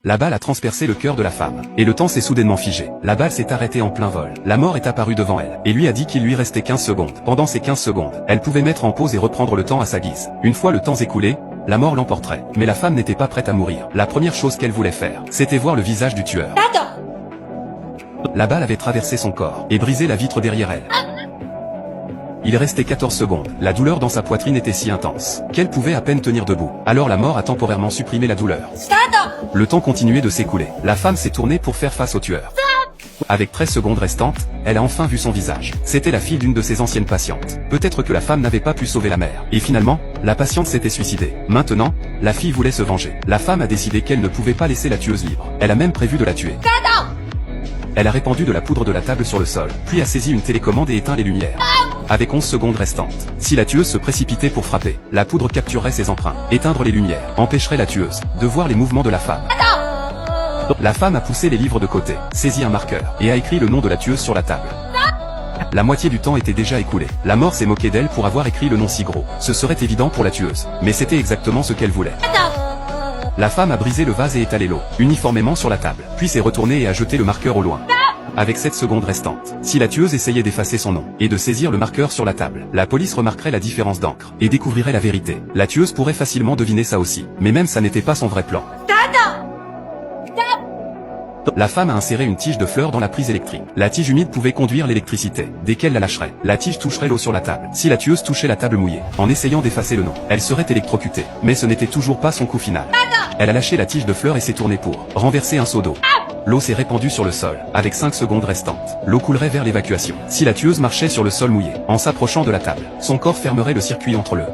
La balle a transpercé le cœur de la femme. Et le temps s'est soudainement figé. La balle s'est arrêtée en plein vol. La mort est apparue devant elle, et lui a dit qu'il lui restait 15 secondes. Pendant ces 15 secondes, elle pouvait mettre en pause et reprendre le temps à sa guise. Une fois le temps écoulé, la mort l'emporterait. Mais la femme n'était pas prête à mourir. La première chose qu'elle voulait faire, c'était voir le visage du tueur. La balle avait traversé son corps, et brisé la vitre derrière elle. Il restait 14 secondes. La douleur dans sa poitrine était si intense qu'elle pouvait à peine tenir debout. Alors la mort a temporairement supprimé la douleur. Le temps continuait de s'écouler. La femme s'est tournée pour faire face au tueur. Avec 13 secondes restantes, elle a enfin vu son visage. C'était la fille d'une de ses anciennes patientes. Peut-être que la femme n'avait pas pu sauver la mère. Et finalement, la patiente s'était suicidée. Maintenant, la fille voulait se venger. La femme a décidé qu'elle ne pouvait pas laisser la tueuse libre. Elle a même prévu de la tuer. Elle a répandu de la poudre de la table sur le sol, puis a saisi une télécommande et éteint les lumières. Avec 11 secondes restantes, si la tueuse se précipitait pour frapper, la poudre capturerait ses empreintes. Éteindre les lumières empêcherait la tueuse de voir les mouvements de la femme. La femme a poussé les livres de côté, saisi un marqueur, et a écrit le nom de la tueuse sur la table. La moitié du temps était déjà écoulé. La mort s'est moquée d'elle pour avoir écrit le nom si gros. Ce serait évident pour la tueuse, mais c'était exactement ce qu'elle voulait. La femme a brisé le vase et étalé l'eau, uniformément sur la table, puis s'est retournée et a jeté le marqueur au loin. Avec 7 secondes restantes, si la tueuse essayait d'effacer son nom, et de saisir le marqueur sur la table, la police remarquerait la différence d'encre, et découvrirait la vérité. La tueuse pourrait facilement deviner ça aussi, mais même ça n'était pas son vrai plan. La femme a inséré une tige de fleurs dans la prise électrique. La tige humide pouvait conduire l'électricité. Dès qu'elle la lâcherait, la tige toucherait l'eau sur la table. Si la tueuse touchait la table mouillée, en essayant d'effacer le nom, elle serait électrocutée. Mais ce n'était toujours pas son coup final. Elle a lâché la tige de fleurs et s'est tournée pour renverser un seau d'eau. L'eau s'est répandue sur le sol. Avec 5 secondes restantes, l'eau coulerait vers l'évacuation. Si la tueuse marchait sur le sol mouillé, en s'approchant de la table, son corps fermerait le circuit entre le